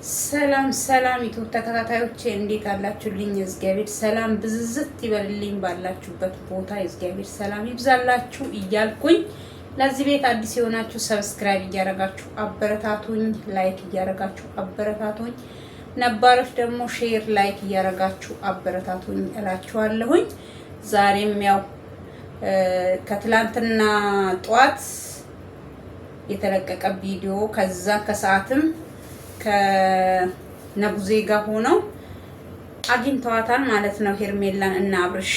ሰላም ሰላም ዩቲዩብ ተከታታዮቼ እንዴት አላችሁልኝ? እግዚአብሔር ሰላም ብዝዝት ይበልልኝ። ባላችሁበት ቦታ እግዚአብሔር ሰላም ይብዛላችሁ እያልኩኝ ለዚህ ቤት አዲስ የሆናችሁ ሰብስክራይብ እያደረጋችሁ አበረታቱኝ፣ ላይክ እያደረጋችሁ አበረታቱኝ፣ ነባሮች ደግሞ ሼር ላይክ እያደረጋችሁ አበረታቱኝ እላችኋለሁኝ። ዛሬም ያው ከትላንትና ጧት የተለቀቀ ቪዲዮ ከዛ ከሰዓትም ከነቡዜ ጋር ሆነው አግኝተዋታል ማለት ነው ሄርሜላን እና አብርሽ።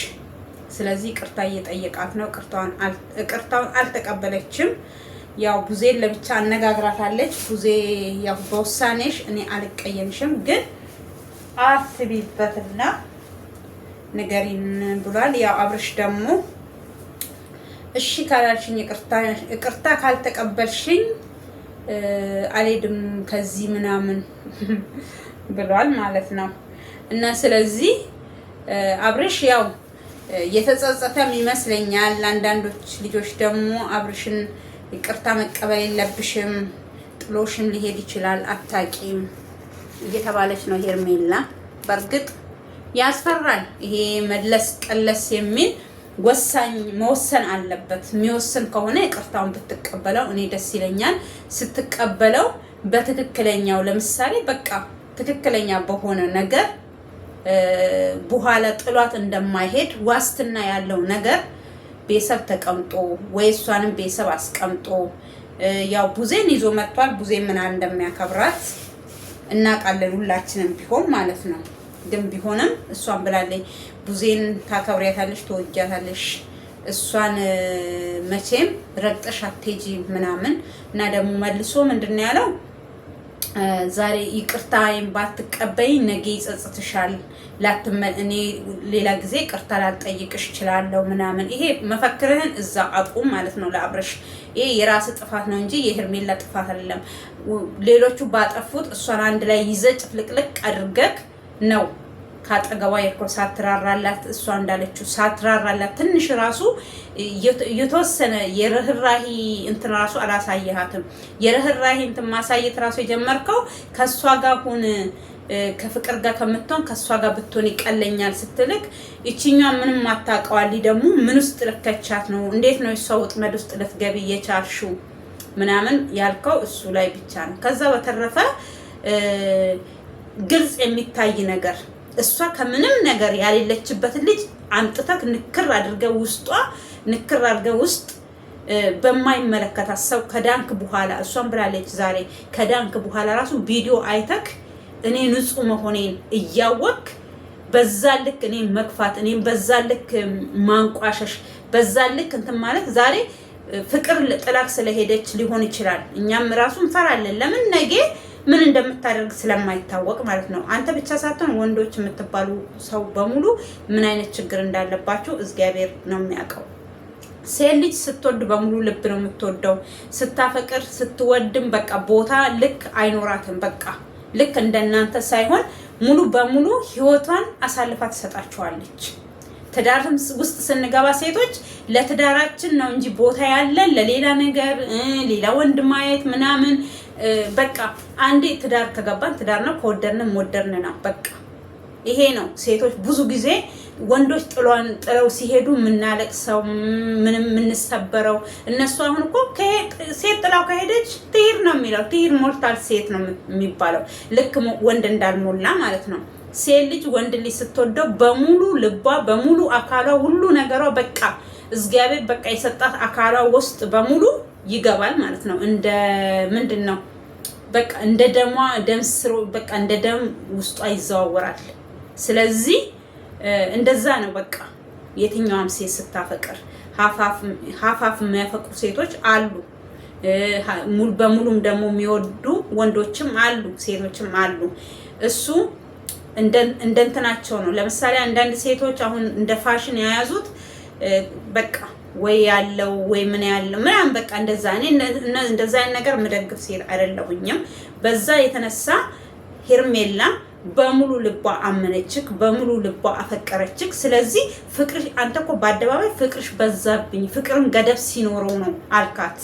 ስለዚህ ቅርታ እየጠየቃት ነው። ቅርታውን አልተቀበለችም። ያው ቡዜን ለብቻ አነጋግራታለች። ቡዜ ያው በውሳኔሽ እኔ አልቀየምሽም፣ ግን አስቢበትና ንገሪን ብሏል። ያው አብርሽ ደግሞ እሺ ካላልሽኝ ቅርታ ካልተቀበልሽኝ አልሄድም ከዚህ ምናምን ብሏል ማለት ነው። እና ስለዚህ አብርሽ ያው የተጸጸተም ይመስለኛል። አንዳንዶች ልጆች ደግሞ አብርሽን ይቅርታ መቀበል የለብሽም ጥሎሽም ሊሄድ ይችላል አታቂም እየተባለች ነው ሄርሜላ። በእርግጥ ያስፈራል። ይሄ መለስ ቀለስ የሚል መወሰን አለበት። የሚወስን ከሆነ ይቅርታውን ብትቀበለው እኔ ደስ ይለኛል። ስትቀበለው በትክክለኛው ለምሳሌ በቃ ትክክለኛ በሆነ ነገር በኋላ ጥሏት እንደማይሄድ ዋስትና ያለው ነገር ቤተሰብ ተቀምጦ ወይ እሷንም ቤተሰብ አስቀምጦ ያው ቡዜን ይዞ መጥቷል። ቡዜ ምን እንደሚያከብራት እናውቃለን ሁላችንም ቢሆን ማለት ነው። ግን ቢሆንም እሷን ብላለች ቡዜን ታከብሪያታለሽ፣ ተወጃታለሽ፣ እሷን መቼም ረግጠሽ አትሄጂም ምናምን እና ደግሞ መልሶ ምንድነው ያለው? ዛሬ ይቅርታዬን ባትቀበይ ነገ ይጸጽትሻል፣ እኔ ሌላ ጊዜ ይቅርታ ላልጠይቅሽ እችላለሁ ምናምን። ይሄ መፈክርህን እዛ አቁም ማለት ነው ለአብርሽ። ይሄ የራስ ጥፋት ነው እንጂ የሄርሜላ ጥፋት አይደለም። ሌሎቹ ባጠፉት እሷን አንድ ላይ ይዘህ ጭፍልቅልቅ አድርገህ ነው ካጠገቧ የኮ ሳትራራላት እሷ እንዳለችው ሳትራራላት ትንሽ ራሱ የተወሰነ የርህራሂ እንትን ራሱ አላሳየሃትም። የርህራሂ እንትን ማሳየት ራሱ የጀመርከው ከሷ ጋር ሁን ከፍቅር ጋር ከምትሆን ከሷ ጋር ብትሆን ይቀለኛል ስትልክ እቺኛው ምንም ማታቀዋሊ ደግሞ ምን ውስጥ ልከቻት ነው? እንዴት ነው እሷ ወጥመድ ውስጥ ልትገቢ የቻልሽው ምናምን ያልከው እሱ ላይ ብቻ ነው። ከዛ በተረፈ ግልጽ የሚታይ ነገር እሷ ከምንም ነገር ያሌለችበት ልጅ አንጥተክ ንክር አድርገው ውስጧ ንክር አድርገው ውስጥ በማይመለከታት ሰው ከዳንክ በኋላ እሷን ብላለች ዛሬ ከዳንክ በኋላ ራሱ ቪዲዮ አይተክ እኔ ንጹህ መሆኔን እያወቅ በዛ ልክ እኔ መግፋት እኔ በዛ ልክ ማንቋሸሽ በዛ ልክ እንትን ማለት ዛሬ ፍቅር ጥላክ ስለሄደች ሊሆን ይችላል። እኛም ራሱ እንፈራለን። ለምን ነገ ምን እንደምታደርግ ስለማይታወቅ ማለት ነው። አንተ ብቻ ሳትሆን ወንዶች የምትባሉ ሰው በሙሉ ምን አይነት ችግር እንዳለባችሁ እግዚአብሔር ነው የሚያውቀው። ሴት ልጅ ስትወድ በሙሉ ልብ ነው የምትወደው። ስታፈቅር ስትወድም በቃ ቦታ ልክ አይኖራትም። በቃ ልክ እንደናንተ ሳይሆን ሙሉ በሙሉ ህይወቷን አሳልፋ ትሰጣቸዋለች። ትዳርም ውስጥ ስንገባ ሴቶች ለትዳራችን ነው እንጂ ቦታ ያለን ለሌላ ነገር ሌላ ወንድ ማየት ምናምን በቃ አንዴ ትዳር ከገባን ትዳር ነው፣ ከወደድንም ወደድን ነው በቃ ይሄ ነው። ሴቶች ብዙ ጊዜ ወንዶች ጥለው ሲሄዱ የምናለቅሰው ምንም የምንሰበረው እነሱ አሁን እኮ ሴት ጥላው ከሄደች ትሂድ ነው የሚለው። ትሂድ ሞልታል ሴት ነው የሚባለው። ልክ ወንድ እንዳልሞላ ማለት ነው። ሴት ልጅ ወንድ ልጅ ስትወደው በሙሉ ልቧ በሙሉ አካሏ ሁሉ ነገሯ በቃ እግዚአብሔር በቃ የሰጣት አካሏ ውስጥ በሙሉ ይገባል ማለት ነው። እንደ ምንድነው በቃ እንደ ደም ስሩ በቃ እንደ ደም ውስጧ ይዘዋወራል። ስለዚህ እንደዛ ነው በቃ የትኛውም ሴት ስታፈቅር ሀፋፍ የሚያፈቅሩ ሴቶች አሉ። ሙሉ በሙሉም ደግሞ የሚወዱ ወንዶችም አሉ፣ ሴቶችም አሉ። እሱ እንደንትናቸው ነው። ለምሳሌ አንዳንድ ሴቶች አሁን እንደ ፋሽን የያዙት በቃ ወይ ያለው ወይ ምን ያለው ምናምን በቃ እንደዛ። እኔ እንደዛ አይነት ነገር መደግፍ ሴት አይደለሁኝም። በዛ የተነሳ ሄርሜላ በሙሉ ልቧ አመነችክ፣ በሙሉ ልቧ አፈቀረችክ። ስለዚህ ፍቅርሽ አንተ እኮ በአደባባይ ፍቅርሽ በዛብኝ፣ ፍቅርም ገደብ ሲኖረው ነው አልካት።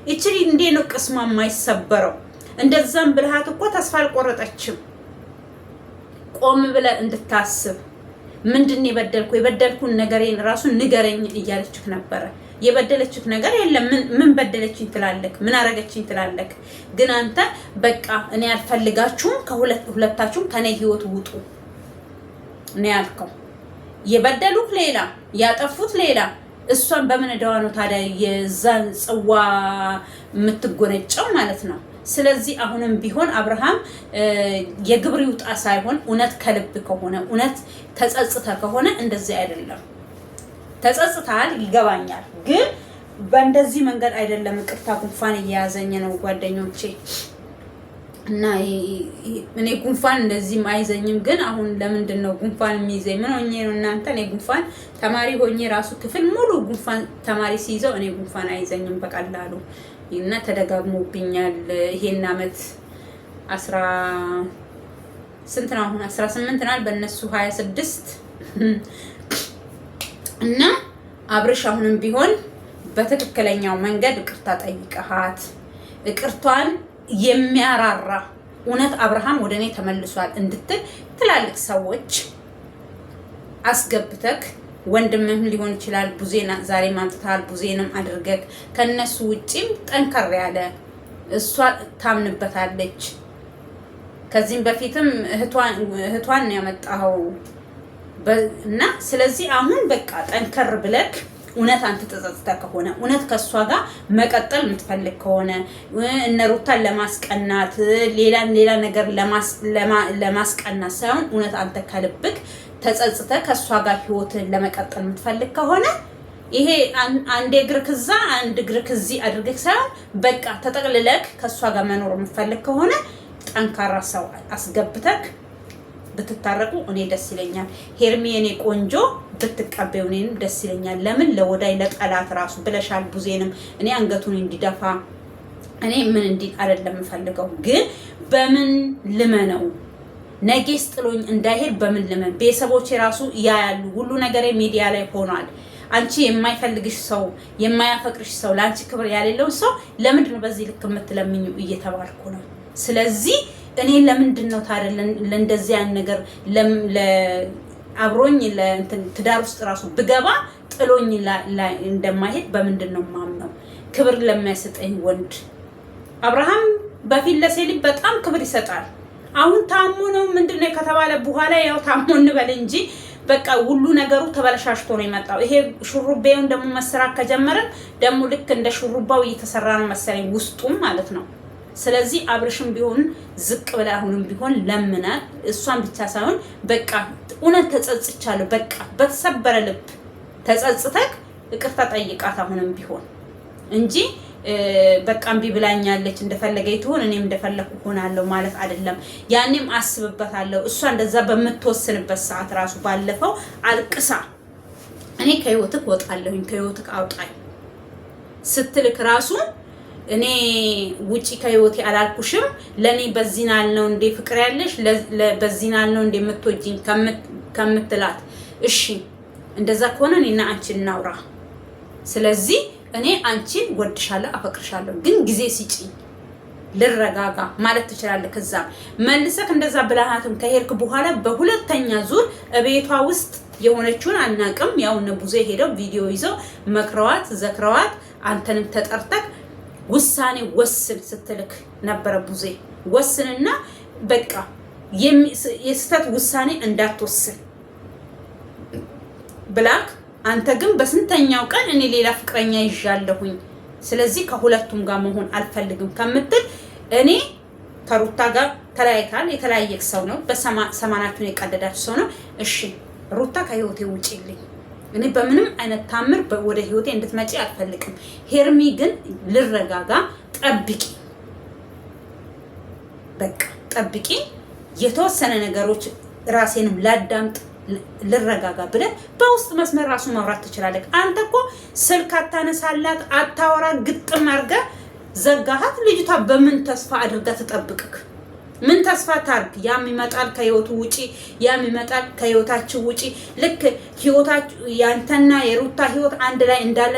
እቺ እንዴ ነው ቅስማ የማይሰበረው? እንደዛም ብልሃት እኮ ተስፋ አልቆረጠችም። ቆም ብለ እንድታስብ ምንድን የበደልኩን ነገሬን ራሱ ንገረኝ እያለችህ ነበረ። የበደለችህ ነገር የለም። ምን በደለችኝ ትላለክ? ምን አረገችኝ ትላለክ? ግን አንተ በቃ እኔ አልፈልጋችሁም፣ ሁለታችሁም ከኔ ህይወት ውጡ ነው ያልከው። የበደሉት ሌላ፣ ያጠፉት ሌላ። እሷን በምን እዳዋ ነው ታዲያ የዛን ጽዋ የምትጎነጨው ማለት ነው? ስለዚህ አሁንም ቢሆን አብርሃም የግብር ይውጣ ሳይሆን እውነት ከልብ ከሆነ እውነት ተጸጽተ ከሆነ እንደዚህ አይደለም። ተጸጽታል፣ ይገባኛል። ግን በእንደዚህ መንገድ አይደለም። ይቅርታ ጉንፋን እየያዘኝ ነው ጓደኞቼ እና እኔ ጉንፋን እንደዚህም አይዘኝም። ግን አሁን ለምንድን ነው ጉንፋን የሚይዘኝ? ምን ሆኜ ነው እናንተ? እኔ ጉንፋን ተማሪ ሆኜ ራሱ ክፍል ሙሉ ጉንፋን ተማሪ ሲይዘው እኔ ጉንፋን አይዘኝም በቀላሉ እና ተደጋግሞብኛል። ይሄን አመት 18 ነው አሁን 18 ናል በእነሱ 26 እና አብርሽ አሁንም ቢሆን በትክክለኛው መንገድ ይቅርታ ጠይቀሃት ይቅርቷን የሚያራራ እውነት አብርሃም ወደኔ ተመልሷል እንድትል ትላልቅ ሰዎች አስገብተክ ወንድምህም ሊሆን ይችላል። ቡዜና ዛሬ ማምጣታል። ቡዜንም አድርገክ ከነሱ ውጪም ጠንከር ያለ እሷ ታምንበታለች። ከዚህም በፊትም እህቷን ያመጣው እና ስለዚህ አሁን በቃ ጠንከር ብለክ እውነት አንተ ተጸጽተህ ከሆነ እውነት ከሷ ጋር መቀጠል የምትፈልግ ከሆነ እነ ሩታን ለማስቀናት ሌላ ነገር ለማስቀናት ሳይሆን እውነት አንተ ከልብክ ተጸጽተህ ከሷ ጋር ህይወትን ለመቀጠል የምትፈልግ ከሆነ ይሄ አንድ እግር ከዛ አንድ እግር ከዚህ አድርገህ ሳይሆን በቃ ተጠቅልለክ ከሷ ጋር መኖር የምትፈልግ ከሆነ ጠንካራ ሰው አስገብተክ ብትታረቁ እኔ ደስ ይለኛል። ሄርሚ እኔ ቆንጆ ብትቀበው እኔንም ደስ ይለኛል። ለምን ለወዳይ ለጠላት ራሱ ብለሻል። ቡዜንም እኔ አንገቱን እንዲደፋ እኔ ምን እንዲል አይደለም ፈልገው፣ ግን በምን ልመነው ነጌስ ጥሎኝ እንዳይሄድ በምን ልመን? ቤተሰቦቼ ራሱ ያያሉ። ሁሉ ነገር ሚዲያ ላይ ሆኗል። አንቺ የማይፈልግሽ ሰው የማያፈቅርሽ ሰው ለአንቺ ክብር ያሌለው ሰው ለምንድን ነው በዚህ ልክ የምትለምኙ እየተባልኩ ነው። ስለዚህ እኔ ለምንድን ነው ታዲያ ለእንደዚህ ያን ነገር አብሮኝ ትዳር ውስጥ ራሱ ብገባ ጥሎኝ እንደማይሄድ በምንድን ነው ማምነው? ክብር ለማይሰጠኝ ወንድ አብርሃም በፊት ለሴሊ በጣም ክብር ይሰጣል። አሁን ታሞ ነው ምንድነው ከተባለ በኋላ ያው ታሞ እንበል እንጂ በቃ ሁሉ ነገሩ ተበላሽቶ ነው የመጣው። ይሄ ሹሩባውን ደግሞ መስራት ከጀመረ ደግሞ ልክ እንደ ሹሩባው እየተሰራ ነው መሰለኝ ውስጡም ማለት ነው። ስለዚህ አብርሽም ቢሆን ዝቅ ብላ አሁንም ቢሆን ለምና እሷን ብቻ ሳይሆን በቃ እውነት ተጸጽቻለሁ በቃ በተሰበረ ልብ ተጸጽተክ ይቅርታ ጠይቃት አሁንም ቢሆን እንጂ በቃ እምቢ ብላኛለች እንደፈለገኝ ትሆን እኔም እንደፈለኩ ሆናለሁ ማለት አይደለም። ያኔም አስብበታለሁ። እሷ እንደዛ በመተወሰንበት ሰዓት ራሱ ባለፈው አልቅሳ እኔ ከህይወትክ ወጣለሁኝ ከህይወትክ አውጣኝ ስትልክ ራሱ እኔ ውጪ ከህይወቴ አላልኩሽም ለኔ በዚህናል ነው እንደ ፍቅር ያለሽ በዚህናል ነው እንደ የምትወጂኝ ከምትላት እሺ እንደዛ ከሆነ እኔና አንቺ እናውራ። ስለዚህ እኔ አንቺን ወድሻለሁ አፈቅርሻለሁ ግን ጊዜ ሲጪኝ ልረጋጋ ማለት ትችላለህ። ከዛ መልሰክ እንደዛ ብለሃትም ከሄድክ በኋላ በሁለተኛ ዙር እቤቷ ውስጥ የሆነችውን አናቅም። ያው እነ ቡዜ ሄደው ቪዲዮ ይዘው መክረዋት ዘክረዋት አንተንም ተጠርተክ ውሳኔ ወስን ስትልክ ነበረ። ቡዜ ወስንና በቃ የስተት ውሳኔ እንዳትወስን ብላክ አንተ ግን በስንተኛው ቀን እኔ ሌላ ፍቅረኛ ይዣለሁኝ ስለዚህ ከሁለቱም ጋር መሆን አልፈልግም ከምትል እኔ ከሩታ ጋር ተለያይታል። የተለያየ ሰው ነው በሰማናችሁን የቀደዳችሁ ሰው ነው። እሺ ሩታ ከህይወቴ ውጪልኝ እኔ በምንም አይነት ታምር ወደ ህይወቴ እንድትመጪ አልፈልግም። ሄርሚ ግን ልረጋጋ ጠብቂ በቃ ጠብቂ የተወሰነ ነገሮች ራሴንም ላዳምጥ ልረጋጋ ብለህ በውስጥ መስመር ራሱ ማውራት ትችላለህ። አንተ እኮ ስልክ አታነሳላት አታወራ ግጥም አድርጋ ዘጋሃት። ልጅቷ በምን ተስፋ አድርጋ ትጠብቅክ? ምን ተስፋ ታርግ? ያም ይመጣል ከህይወቱ ውጪ ያም ይመጣል ከህይወታችሁ ውጪ። ልክ ህይወታችሁ ያንተና የሩታ ህይወት አንድ ላይ እንዳለ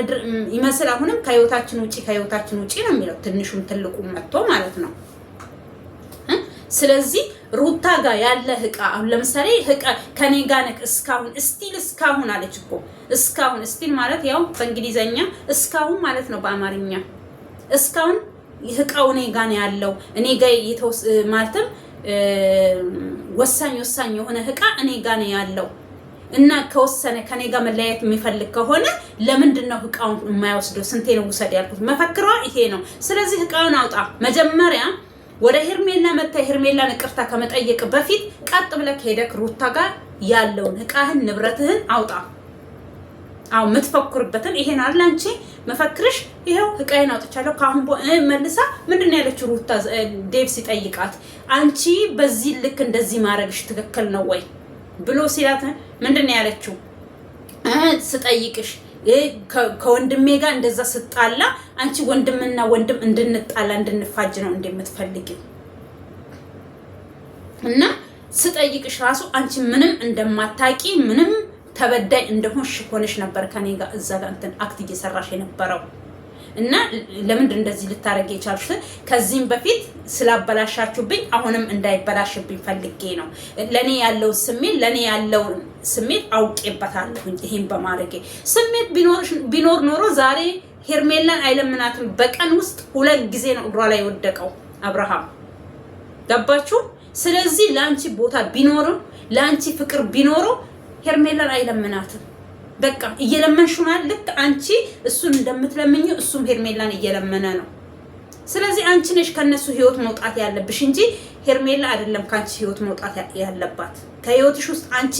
ይመስል አሁንም ከህይወታችን ውጪ ነው የሚለው ትንሹም ትልቁም መጥቶ ማለት ነው። ስለዚህ ሩታ ጋር ያለ ህቃ አሁን ለምሳሌ ህቃ ከኔ ጋር ነክ እስካሁን አለች እኮ እስካሁን ስቲል ማለት ያው በእንግሊዘኛ እስካሁን ማለት ነው በአማርኛ እስካሁን ህቃው እኔ ጋር ነው ያለው እኔ ጋር ማለትም ወሳኝ የሆነ ህቃ እኔ ጋር ነው ያለው እና ከወሰነ ከኔ ጋር መለያየት የሚፈልግ ከሆነ ለምንድን ነው ህቃውን የማይወስደው ስንቴ ነው ውሰድ ያልኩት መፈክሯ ይሄ ነው ስለዚህ ህቃውን አውጣ መጀመሪያ ወደ ሄርሜላ መጣ ሄርሜላን ይቅርታ ከመጠየቅ በፊት ቀጥ ብለህ ሄደክ ሩታ ጋር ያለውን ህቃህን ንብረትህን አውጣ አው ምትፈክርበትን ይሄን አላንቺ መፈክርሽ ይሄው ህቃዬን አውጥቻለሁ ካሁን መልሳ ምንድነው ያለችው ሩታ ዴቭ ሲጠይቃት አንቺ በዚህ ልክ እንደዚህ ማድረግሽ ትክክል ነው ወይ ብሎ ሲላት ምንድነው ያለችው ስጠይቅሽ ከወንድሜ ጋር እንደዛ ስጣላ አንቺ ወንድምና ወንድም እንድንጣላ እንድንፋጅ ነው እንደምትፈልጊው እና ስጠይቅሽ ራሱ አንቺ ምንም እንደማታቂ ምንም ተበዳይ እንደሆንሽ ሆነሽ ነበር ከኔ ጋር እዛ ጋር እንትን አክት እየሰራሽ የነበረው እና ለምንድን እንደዚህ ልታረጊ የቻልሽ ከዚህም በፊት ስላበላሻችሁብኝ አሁንም እንዳይበላሽብኝ ፈልጌ ነው ለኔ ያለው ስሜት አውቄበታለሁ ይሄን በማድረጌ ስሜት ቢኖር ኖሮ ዛሬ ሄርሜላን አይለምናትም በቀን ውስጥ 2 ጊዜ ነው እግሯ ላይ ወደቀው አብርሃም ገባችሁ ስለዚህ ላንቺ ቦታ ቢኖር ላንቺ ፍቅር ቢኖር ሄርሜላን አይለምናትም በቃ እየለመንሽናል ልክ አንቺ እሱን እንደምትለምኙ እሱም ሄርሜላን እየለመነ ነው ስለዚህ አንቺ ነሽ ከነሱ ህይወት መውጣት ያለብሽ እንጂ ሄርሜላ አይደለም ካንቺ ህይወት መውጣት ያለባት ከህይወትሽ ውስጥ አንቺ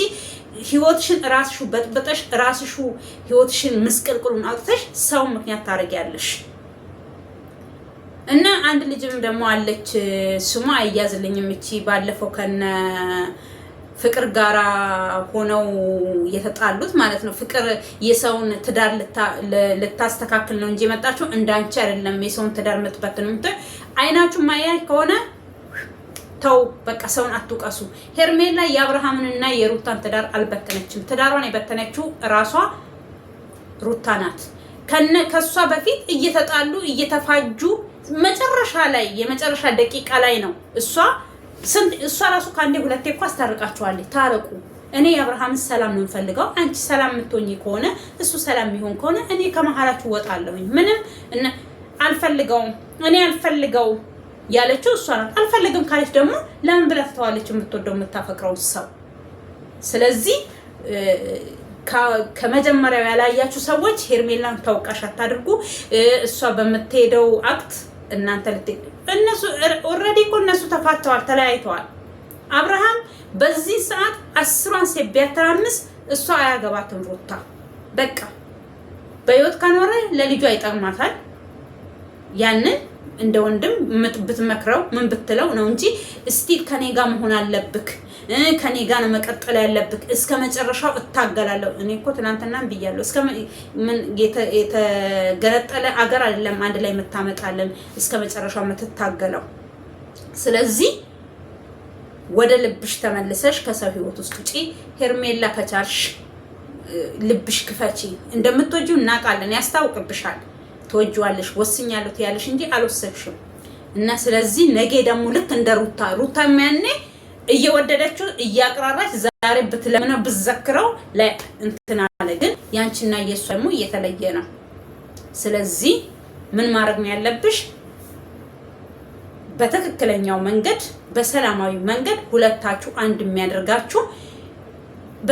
ህይወትሽን ራስሽ በጥበጥሽ ራስሽ ህይወትሽን መስቀልቅሉን አውጥተሽ ሰው ምክንያት ታረጊያለሽ እና አንድ ልጅም ደግሞ አለች ስሟ አያዝልኝም እቺ ባለፈው ከነ ፍቅር ጋራ ሆነው የተጣሉት ማለት ነው ፍቅር የሰውን ትዳር ልታስተካክል ነው እንጂ መጣችሁ እንዳንቺ አይደለም የሰውን ትዳር ምትበትኑት አይናችሁ ማያይ ከሆነ ተው በቃ ሰውን አትውቀሱ ሄርሜላ የአብርሃምንና የሩታን ትዳር አልበተነችም ትዳሯን የበተነችው ራሷ ሩታ ናት ከሷ በፊት እየተጣሉ እየተፋጁ መጨረሻ ላይ የመጨረሻ ደቂቃ ላይ ነው እሷ ራሱ ካንዴ ሁለቴ እኮ አስታርቃቸዋለች ታረቁ እኔ የአብርሃምን ሰላም ነው የምፈልገው አንቺ ሰላም የምትሆኚ ከሆነ እሱ ሰላም የሚሆን ከሆነ እኔ ከመሃላችሁ ወጣለሁኝ ምንም አልፈልገው ያለችው እሷ ናት አልፈልግም ካለች ደግሞ ለምን ብላ ተዋለች የምትወደው የምታፈቅረው ሰው ስለዚህ ከመጀመሪያው ያላያችሁ ሰዎች ሄርሜላን ተወቃሽ አታድርጉ እሷ በመተሄደው አክት እናንተ እነሱ ኦሬዲ እኮ እነሱ ተፋተዋል ተለያይተዋል አብርሃም በዚህ ሰዓት 10 ሴት ቢያተራምስ እሷ አያገባትም ሩታ በቃ በህይወት ካኖረ ለልጁ አይጠቅማታል ያንን እንደ ወንድም ብትመክረው ምን ብትለው ነው እንጂ ስቲል ከኔ ጋር መሆን አለብክ ከኔ ጋር ነው መቀጠል ያለብክ እስከ መጨረሻው እታገላለሁ እኔ እኮ ትናንትና ብያለሁ እስከ ምን የተገለጠለ አገር አይደለም አንድ ላይ መታመጣለን እስከ መጨረሻው መተታገለው ስለዚህ ወደ ልብሽ ተመልሰሽ ከሰው ህይወት ውስጥ ውጪ ሄርሜላ ከቻልሽ ልብሽ ክፈቺ እንደምትወጂው እናቃለን ያስታውቅብሻል ተወጂዋለሽ ወስኛለሁ ትያለሽ እንጂ አልወሰድሽም እና ስለዚህ ነገ ደግሞ ልክ እንደ ሩታ ማንኔ እየወደደችው እያቀራራች ዛሬ በትለምነው በዘክረው ላይ እንትና አለ ግን ያንቺና የሷ ደግሞ እየተለየ ነው ስለዚህ ምን ማድረግ ነው ያለብሽ በትክክለኛው መንገድ በሰላማዊ መንገድ ሁለታችሁ አንድ የሚያደርጋችሁ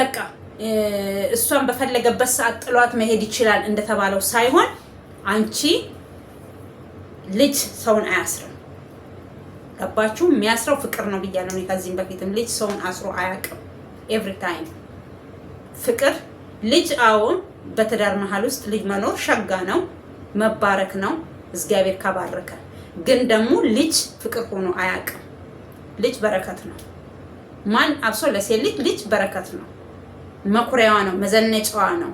በቃ እሷን በፈለገበት ሰዓት ጥሏት መሄድ ይችላል እንደተባለው ሳይሆን አንቺ ልጅ ሰውን አያስርም ገባችሁ የሚያስረው ፍቅር ነው ብያለሁ እኔ ከዚህም በፊትም ልጅ ሰውን አስሮ አያውቅም ኤቭሪ ታይም ፍቅር ልጅ አሁን በትዳር መሃል ውስጥ ልጅ መኖር ሸጋ ነው መባረክ ነው እግዚአብሔር ካባረከ ግን ደግሞ ልጅ ፍቅር ሆኖ አያውቅም ልጅ በረከት ነው ማን አብሶ ለሴት ልጅ በረከት ነው መኩሪያዋ ነው መዘነጫዋ ነው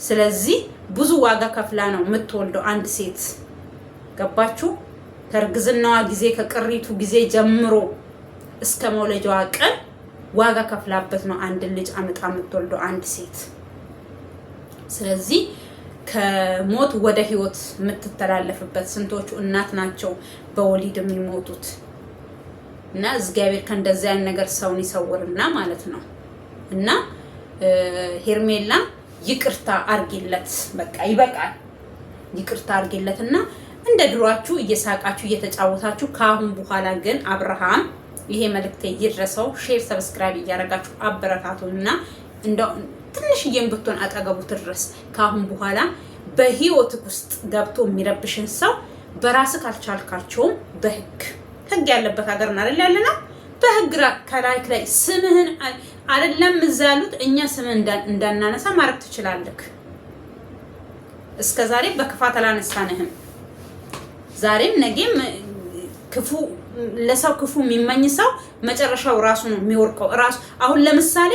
ስለዚህ ብዙ ዋጋ ከፍላ ነው የምትወልደው አንድ ሴት ገባችሁ ከርግዝናዋ ጊዜ ከቅሪቱ ጊዜ ጀምሮ እስከ መውለጃዋ ቀን ዋጋ ከፍላበት ነው አንድ ልጅ አመጣ የምትወልደው አንድ ሴት ስለዚህ ከሞት ወደ ህይወት የምትተላለፍበት ስንቶቹ እናት ናቸው በወሊድ የሚሞቱት እና እግዚአብሔር ከእንደዚህ አይነት ነገር ሰውን ይሰውርና ማለት ነው። እና ሄርሜላ ይቅርታ አርጊለት፣ በቃ ይበቃል። ይቅርታ አርጊለትና እንደ ድሯችሁ እየሳቃችሁ እየተጫወታችሁ ከአሁን በኋላ ግን አብርሃም ይሄ መልእክቴ ይድረሰው። ሼር ሰብስክራይብ እያደረጋችሁ አበረታቱና እንደው ትንሽዬም ብትሆን አጠገቡ ትድረስ። ከአሁን በኋላ በህይወት ውስጥ ገብቶ የሚረብሽን ሰው በራስ ካልቻልካቸውም በህግ ያለበት ሀገር አይደል ያለና በህግ ከላይ ስምህን አይደለም እዛ ያሉት እኛ ስምህን እንዳናነሳ ማድረግ ትችላለህ። እስከዛሬ በክፋት አላነሳንህም። ዛሬም ነገም ክፉ ለሰው ክፉ የሚመኝ ሰው መጨረሻው ራሱ ነው የሚወርቀው ራሱ። አሁን ለምሳሌ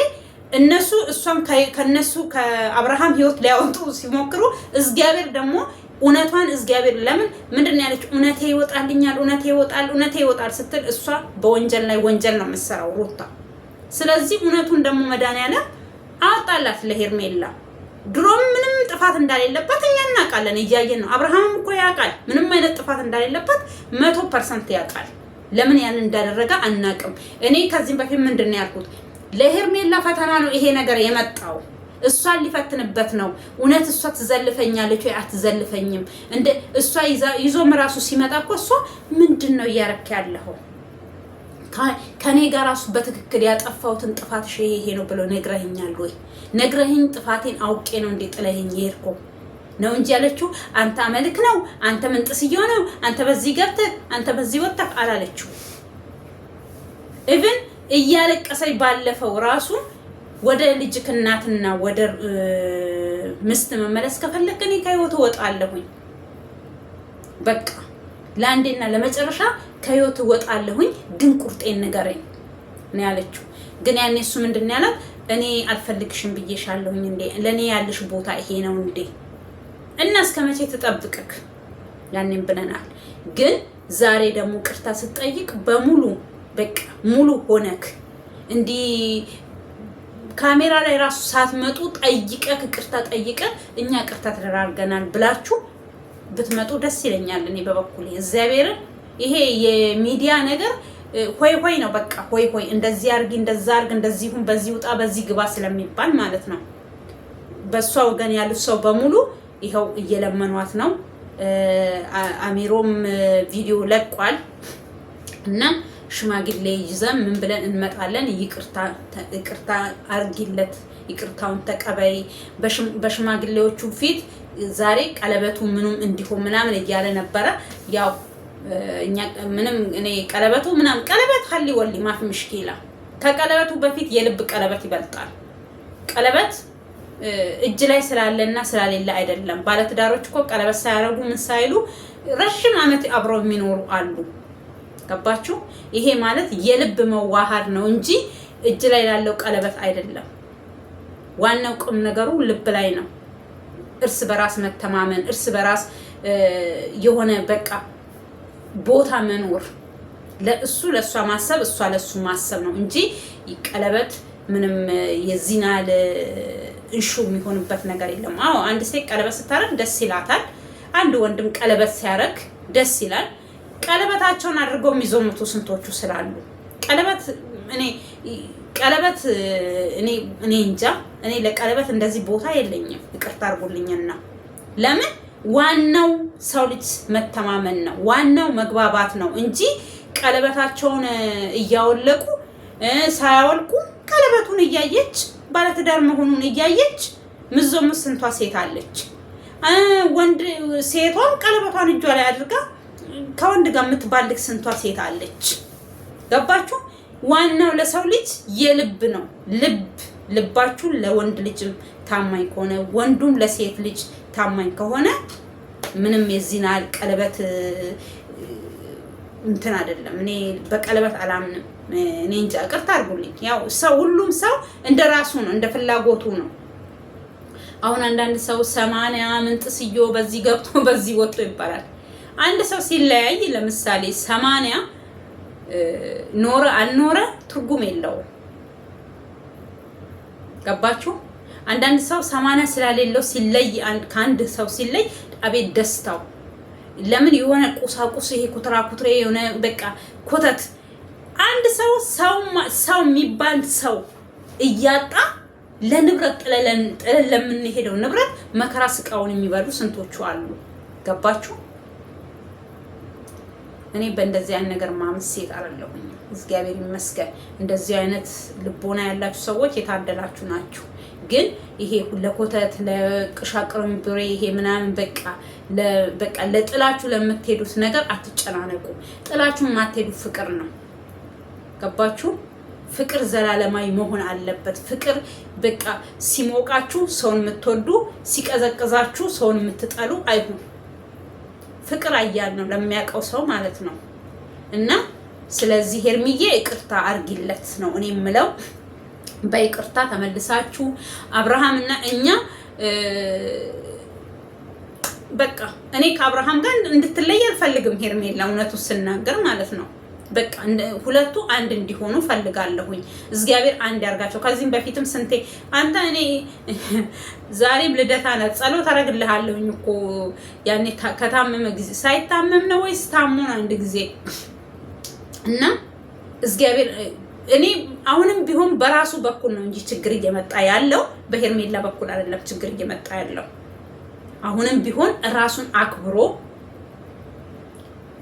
እነሱ እሷን ከነሱ ከአብርሃም ህይወት ሊያወጡ ሲሞክሩ እግዚአብሔር ደግሞ እውነቷን እግዚአብሔር ለምን ምንድነው ያለችው? እውነቴ ይወጣልኛል፣ እውነቴ ይወጣል ስትል እሷ በወንጀል ላይ ወንጀል ነው የምትሰራው ሩታ። ስለዚህ እውነቱን ደግሞ መድኃኒዓለም አወጣላት ለሄርሜላ። ድሮም ምንም ጥፋት እንዳሌለበት እኛ እናውቃለን፣ እያየን ነው። አብርሃምም እኮ ያውቃል ምንም አይነት ጥፋት እንዳሌለበት 100% ያውቃል። ለምን ያን እንዳደረገ አናውቅም። እኔ ከዚህም በፊት ምንድነው ያልኩት? ለሄርሜላ ፈተና ነው ይሄ ነገር የመጣው። እሷን ሊፈትንበት ነው። እውነት እሷ ትዘልፈኛለች ወይ አትዘልፈኝም? እንደ እሷ ይዞም ራሱ ሲመጣ እኮ እሷ ምንድነው እያረክ ያለው? ከኔ ጋር ራሱ በትክክል ያጠፋሁትን ጥፋት ይሄ ነው ብሎ ነግረኸኛል ወይ? ነግረኸኝ ጥፋቴን አውቄ ነው እንዴ ጥለኸኝ የሄድኩ ነው እንጂ ያለችው አንተ አመልክ ነው፣ አንተ ምንጥስየው ነው፣ አንተ በዚህ ገብተህ አንተ በዚህ ወጣህ አላለችው። ኢቭን እያለቀሰኝ ባለፈው ራሱ ወደ ልጅክ እናትና ወደ ምስት መመለስ ከፈለክ እኔ ከህይወት እወጣለሁኝ፣ በቃ ለአንዴና ለመጨረሻ ከህይወት እወጣለሁኝ፣ ድንቁርጤን ንገረኝ ነው ያለችው። ግን ያኔ እሱ ምንድን ያለው? እኔ አልፈልግሽም ብዬሻለሁኝ እንዴ? ለኔ ያለሽ ቦታ ይሄ ነው እንዴ? እና እስከመቼ ተጠብቅክ? ያኔም ብለናል። ግን ዛሬ ደግሞ ቅርታ ስትጠይቅ በሙሉ በቃ ሙሉ ሆነክ እንዲ ካሜራ ላይ ራሱ ሳትመጡ ጠይቀክ ቅርታ ጠይቀ እኛ ቅርታ ተደራርገናል ብላችሁ ብትመጡ ደስ ይለኛል። እኔ በበኩሌ እግዚአብሔርን ይሄ የሚዲያ ነገር ሆይ ነው በቃ ሆይ እንደዚህ አርጊ እንደዛ አርግ እንደዚሁም በዚህ ውጣ በዚህ ግባ ስለሚባል ማለት ነው። በሷ ወገን ያሉት ሰው በሙሉ ይኸው እየለመኗት ነው። አሚሮም ቪዲዮ ለቋል እና ሽማግሌ ይዘን ምን ብለን እንመጣለን? ይቅርታ አርጊለት፣ ይቅርታውን ተቀበይ በሽማግሌዎቹ ፊት። ዛሬ ቀለበቱ ምኑም እንዲሆን ምናምን እያለ ነበረ። ያው እኛ ምንም እኔ ቀለበቱ ምናምን ቀለበት ሀሊ ወሊ ማፍ ምሽኪላ። ከቀለበቱ በፊት የልብ ቀለበት ይበልጣል። ቀለበት እጅ ላይ ስላለና ስላሌለ አይደለም። ባለትዳሮች እኮ ቀለበት ሳያረጉ ምን ሳይሉ ረጅም ዓመት አብረው የሚኖሩ አሉ። ገባችሁ? ይሄ ማለት የልብ መዋሃድ ነው እንጂ እጅ ላይ ላለው ቀለበት አይደለም። ዋናው ቁም ነገሩ ልብ ላይ ነው። እርስ በራስ መተማመን፣ እርስ በራስ የሆነ በቃ ቦታ መኖር፣ ለእሱ ለሷ ማሰብ፣ እሷ ለሱ ማሰብ ነው እንጂ ቀለበት ምንም የዚናል እንሹ የሚሆንበት ነገር የለም። አዎ አንድ ሴት ቀለበት ስታረግ ደስ ይላታል። አንድ ወንድም ቀለበት ሲያረግ ደስ ይላል። ቀለበታቸውን አድርገው የሚዞሙቱ ስንቶቹ ስላሉ ቀለበት እኔ እንጃ። እኔ ለቀለበት እንደዚህ ቦታ የለኝም፣ ይቅርታ አድርጉልኝና። ለምን ዋናው ሰው ልጅ መተማመን ነው፣ ዋናው መግባባት ነው እንጂ ቀለበታቸውን እያወለቁ ሳያወልቁ ቀለበቱን እያየች ባለትዳር መሆኑን እያየች ምዞም ስንቷ ሴት አለች። ወንድ ሴቷን ቀለበቷን እጇ ላይ አድርጋ ከወንድ ጋር የምትባልቅ ስንቷ ሴት አለች። ገባችሁ? ዋናው ለሰው ልጅ የልብ ነው። ልባችሁ ለወንድ ልጅም ታማኝ ከሆነ ወንዱም ለሴት ልጅ ታማኝ ከሆነ ምንም የዚህናል ቀለበት እንትን አይደለም። እኔ በቀለበት አላምንም። እኔ እንጃ፣ ይቅርታ አድርጉልኝ። ያው ሰው ሁሉም ሰው እንደራሱ ነው፣ እንደ ፍላጎቱ ነው። አሁን አንዳንድ ሰው 80 ምንጥስዮ በዚህ ገብቶ በዚህ ወጥቶ ይባላል። አንድ ሰው ሲለያይ ለምሳሌ 80 ኖረ አልኖረ ትርጉም የለውም። ገባችሁ? አንዳንድ ሰው 80 ስላሌለው ሲለይ ከአንድ ሰው ሲለይ አቤት ደስታው። ለምን የሆነ ቁሳቁስ ይሄ ኩትራ ኩትሬ የሆነ በቃ ኮተት አንድ ሰው የሚባል ሰው እያጣ ለንብረት ጥለን ለምንሄደው ንብረት መከራ ስቃውን የሚበሉ ስንቶቹ አሉ። ገባችሁ? እኔ በእንደዚህ አይነት ነገር ማምስ ሴት አይደለሁኝ። እግዚአብሔር ይመስገን። እንደዚህ አይነት ልቦና ያላችሁ ሰዎች የታደላችሁ ናችሁ። ግን ይሄ ለኮተት ለቅሻቅርም ብሬ ይሄ ምናምን በቃ ለጥላችሁ ለምትሄዱት ነገር አትጨናነቁ። ጥላችሁ የማትሄዱ ፍቅር ነው። ገባችሁ? ፍቅር ዘላለማዊ መሆን አለበት። ፍቅር በቃ ሲሞቃችሁ ሰውን የምትወዱ ሲቀዘቅዛችሁ ሰውን የምትጠሉ አይሁን። ፍቅር አያል ነው ለሚያውቀው ሰው ማለት ነው። እና ስለዚህ ሄርሚዬ ይቅርታ አርጊለት ነው እኔ የምለው። በይቅርታ ተመልሳችሁ አብርሃምና እኛ በቃ እኔ ከአብርሃም ጋር እንድትለይ አልፈልግም ሄርሜላ፣ እውነቱ ስናገር ማለት ነው። በቃ ሁለቱ አንድ እንዲሆኑ ፈልጋለሁኝ። እግዚአብሔር አንድ ያርጋቸው። ከዚህም በፊትም ስንቴ አንተ እኔ ዛሬም ልደታ ነው ጸሎት አረግልሃለሁኝ እኮ ያኔ ከታመመ ጊዜ ሳይታመም ነው ወይስ ታሞን አንድ ጊዜ እና እግዚአብሔር እኔ አሁንም ቢሆን በራሱ በኩል ነው እንጂ ችግር እየመጣ ያለው በሄርሜላ በኩል አይደለም። ችግር እየመጣ ያለው አሁንም ቢሆን ራሱን አክብሮ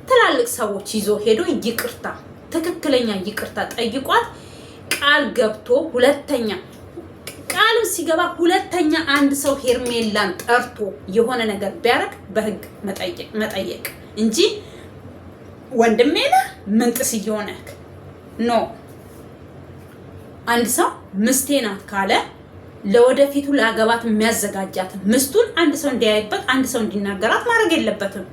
ትላልቅ ሰዎች ይዞ ሄዶ ይቅርታ ትክክለኛ ይቅርታ ጠይቋት ቃል ገብቶ ሁለተኛ ቃል ሲገባ ሁለተኛ አንድ ሰው ሄርሜላን ጠርቶ የሆነ ነገር ቢያረግ በህግ መጠየቅ እንጂ ወንድሜ ነህ ምን ጥስ ይሆነክ ኖ። አንድ ሰው ምስቴ ናት ካለ ለወደፊቱ ላገባት የሚያዘጋጃት ምስቱን አንድ ሰው እንዲያይበት አንድ ሰው እንዲናገራት ማድረግ የለበትም።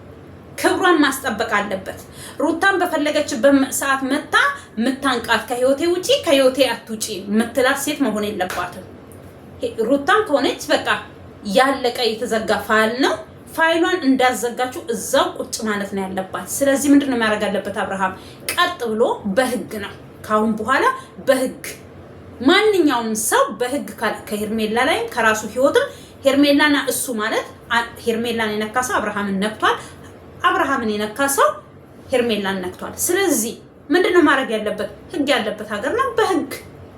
ክብሯን ማስጠበቅ አለበት። ሩታን በፈለገችበት ሰዓት መታ ምታንቃት ከህይወቴ ውጪ ከህይወቴ አትውጪ ምትላት ሴት መሆን የለባትም። ሩታን ከሆነች በቃ ያለቀ የተዘጋ ፋይል ነው። ፋይሏን እንዳዘጋችሁ እዛው ቁጭ ማለት ነው ያለባት። ስለዚህ ምንድነው የሚያደርግ ያለበት አብርሃም? ቀጥ ብሎ በህግ ነው ካሁን በኋላ በህግ ማንኛውም ሰው በህግ ከሄርሜላ ላይም ከራሱ ህይወትም ሄርሜላና እሱ ማለት ሄርሜላን የነካ ሰው አብርሃምን ነክቷል። አብርሃምን የነካ ሰው ሄርሜላን ነክቷል። ስለዚህ ምንድነው ማድረግ ያለበት? ህግ ያለበት ሀገር ነው። በህግ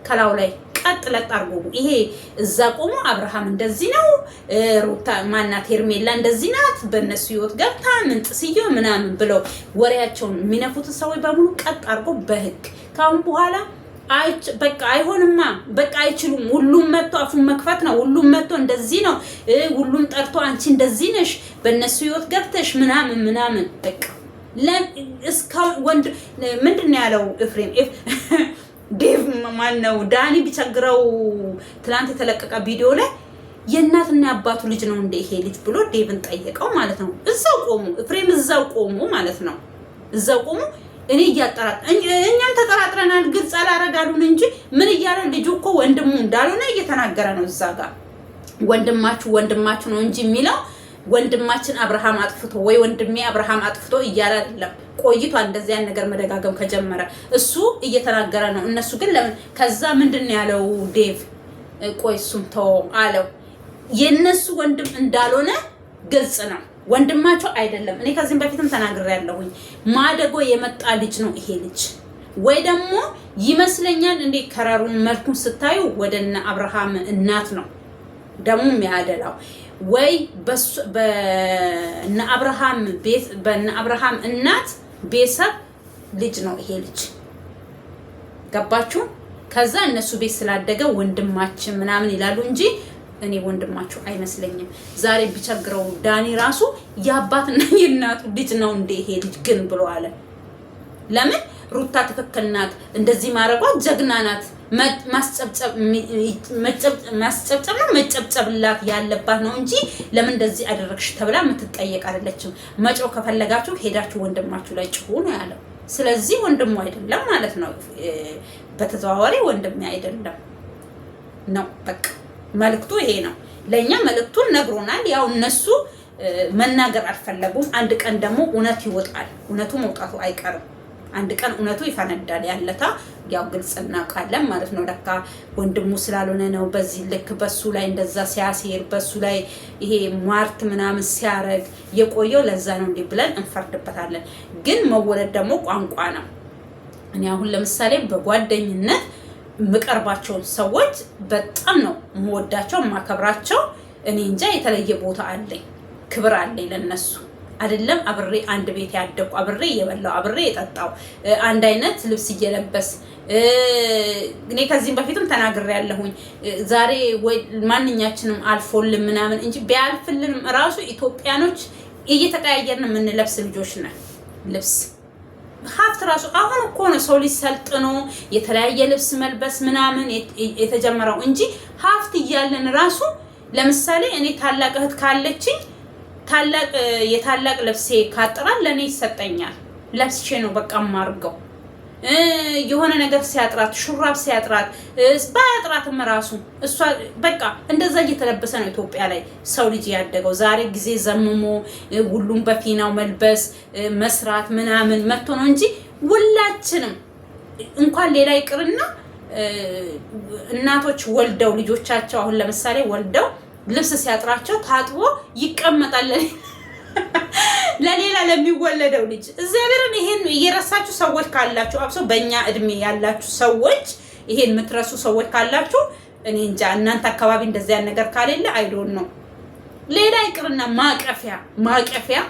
ከላው ላይ ቀጥ ለጥ አርጎ ይሄ እዛ ቆሞ አብርሃም እንደዚህ ነው ሩታ ማናት ሄርሜላ እንደዚህ ናት በእነሱ ህይወት ገብታ ምን ጥስዮ ምናምን ብለው ወሬያቸውን የሚነፉት ሰዎች በሙሉ ቀጥ አርጎ በህግ ካሁን በኋላ በቃ አይሆንማ። በቃ አይችሉም። ሁሉም መጥቶ አፉን መክፈት ነው። ሁሉም መጥቶ እንደዚህ ነው። ሁሉም ጠርቶ አንቺ እንደዚህ ነሽ በእነሱ ህይወት ገብተሽ ምናምን በቃ ወንድ ምንድነው ያለው ኤፍሬም ዴቭ ማን ነው ዳኒ ቢቸግረው ትላንት የተለቀቀ ቪዲዮ ላይ የእናትና አባቱ ልጅ ነው እንደ ይሄ ልጅ ብሎ ዴቭን ጠየቀው ማለት ነው። እዛው ቆሙ ኤፍሬም እዛው ቆሙ ማለት ነው። እዛው ቆሙ። እኔ እኛም ተጠራጥረናል። ግልጽ አላረጋሉን እንጂ ምን እያለ ልጁ እኮ ወንድሙ እንዳልሆነ እየተናገረ ነው። እዛ ጋር ወንድማችሁ ነው እንጂ የሚለው ወንድማችን አብርሃም አጥፍቶ ወይ ወንድሜ አብርሃም አጥፍቶ እያለ አይደለም። ቆይቷል እንደዚህ አይነት ነገር መደጋገም ከጀመረ እሱ እየተናገረ ነው። እነሱ ግን ለምን ከዛ ምንድነው ያለው ዴቭ? ቆይ እሱም ተው አለው። የነሱ ወንድም እንዳልሆነ ግልጽ ነው። ወንድማቸው አይደለም። እኔ ከዚህም በፊትም ተናግሬያለሁኝ። ማደጎ የመጣ ልጅ ነው ይሄ ልጅ። ወይ ደግሞ ይመስለኛል እንዴ ከራሩን መልኩን ስታዩ ወደነ አብርሃም እናት ነው ደሙ የሚያደላው ወይ በነ አብርሃም ቤት በነ አብርሃም እናት ቤተሰብ ልጅ ነው ይሄ ልጅ። ገባችሁ? ከዛ እነሱ ቤት ስላደገ ወንድማችን ምናምን ይላሉ እንጂ እኔ ወንድማችሁ አይመስለኝም። ዛሬ ቢቸግረው ዳኒ ራሱ የአባትና የእናቱ ልጅ ነው እንደ ይሄ ልጅ ግን ብሎ አለ። ለምን ሩታ ትክክል ናት፣ እንደዚህ ማረጓ ጀግና ናት። ማስጨብጨብ ነው መጨብጨብላት ያለባት ነው እንጂ ለምን እንደዚህ አደረግሽ ተብላ የምትጠየቅ አይደለችም። መጮህ ከፈለጋችሁ ሄዳችሁ ወንድማችሁ ላይ ጭሁ ነው ያለው። ስለዚህ ወንድሙ አይደለም ማለት ነው። በተዘዋዋሪ ወንድሜ አይደለም ነው በቃ መልክቱ ይሄ ነው። ለኛ መልክቱን ነግሮናል። ያው እነሱ መናገር አልፈለጉም። አንድ ቀን ደግሞ እውነት ይወጣል። እውነቱ መውጣቱ አይቀርም። አንድ ቀን እውነቱ ይፈነዳል። ያለታ ያው ግልጽ እናውቃለን ማለት ነው። ለካ ወንድሙ ስላልሆነ ነው በዚህ ልክ በሱ ላይ እንደዛ ሲያሴር በሱ ላይ ይሄ ሟርት ምናምን ሲያረግ የቆየው ለዛ ነው እንዴ ብለን እንፈርድበታለን። ግን መወለድ ደግሞ ቋንቋ ነው። እኔ አሁን ለምሳሌ በጓደኝነት የምቀርባቸውን ሰዎች በጣም ነው የምወዳቸው የማከብራቸው። እኔ እንጃ የተለየ ቦታ አለኝ፣ ክብር አለኝ ለነሱ። አይደለም አብሬ አንድ ቤት ያደኩ፣ አብሬ እየበላው፣ አብሬ የጠጣው፣ አንድ አይነት ልብስ እየለበስ እኔ ከዚህም በፊትም ተናግሬያለሁኝ። ዛሬ ወይ ማንኛችንም አልፎልን ምናምን እንጂ ቢያልፍልንም ራሱ ኢትዮጵያኖች እየተቀያየርን የምንለብስ ልጆች ነን። ልብስ ሀብት ራሱ አሁን እኮ ነው ሰው ሊሰልጥኖ የተለያየ ልብስ መልበስ ምናምን የተጀመረው እንጂ ሀብት እያለን ራሱ ለምሳሌ እኔ ታላቅ እህት ካለችኝ የታላቅ ልብሴ ካጥራል ለኔ ይሰጠኛል። ለብስቼ ነው በቃ ማርገው። የሆነ ነገር ሲያጥራት ሹራብ ሲያጥራት ባያጥራትም ራሱ እሷ በቃ እንደዛ እየተለበሰ ነው ኢትዮጵያ ላይ ሰው ልጅ ያደገው። ዛሬ ጊዜ ዘምሞ ሁሉም በፊናው መልበስ መስራት ምናምን መጥቶ ነው እንጂ ሁላችንም እንኳን ሌላ ይቅርና እናቶች ወልደው ልጆቻቸው አሁን ለምሳሌ ወልደው ልብስ ሲያጥራቸው ታጥቦ ይቀመጣል ለሌላ ለሚወለደው ልጅ። እግዚአብሔርን ይሄን እየረሳችሁ ሰዎች ካላችሁ አብሶ በእኛ እድሜ ያላችሁ ሰዎች ይሄን የምትረሱ ሰዎች ካላችሁ እኔ እንጃ እናንተ አካባቢ እንደዚያ ነገር ካሌለ አይዶን ነው። ሌላ ይቅርና ማቀፊያ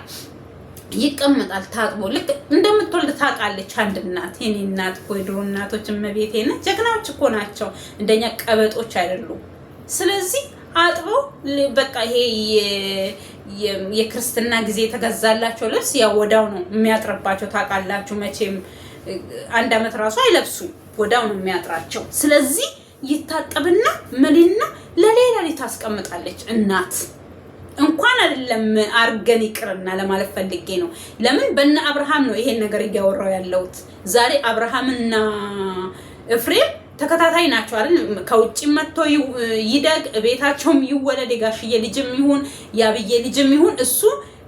ይቀመጣል ታጥቦ። ልክ እንደምትወልድ ታውቃለች አንድ እናት። የኔ እናት እኮ የድሮ እናቶች እመቤቴ ነች፣ ጀግናዎች እኮ ናቸው፣ እንደኛ ቀበጦች አይደሉም። ስለዚህ አጥበው በቃ ይሄ የክርስትና ጊዜ የተገዛላቸው ልብስ ያው ወዳው ነው የሚያጥርባቸው። ታውቃላችሁ መቼም አንድ አመት ራሱ አይለብሱም፣ ወዳው ነው የሚያጥራቸው። ስለዚህ ይታጠብና መሊና ለሌላ ላይ ታስቀምጣለች እናት። እንኳን አይደለም አርገን ይቅርና ለማለት ፈልጌ ነው። ለምን በእነ አብርሃም ነው ይሄን ነገር እያወራው ያለሁት። ዛሬ አብርሃምና ኤፍሬም ተከታታይ ናቸው አይደል? ከውጭ መጥቶ ይደግ ቤታቸውም ይወለድ የጋሽዬ ልጅም ይሁን ያብዬ ልጅም ይሁን እሱ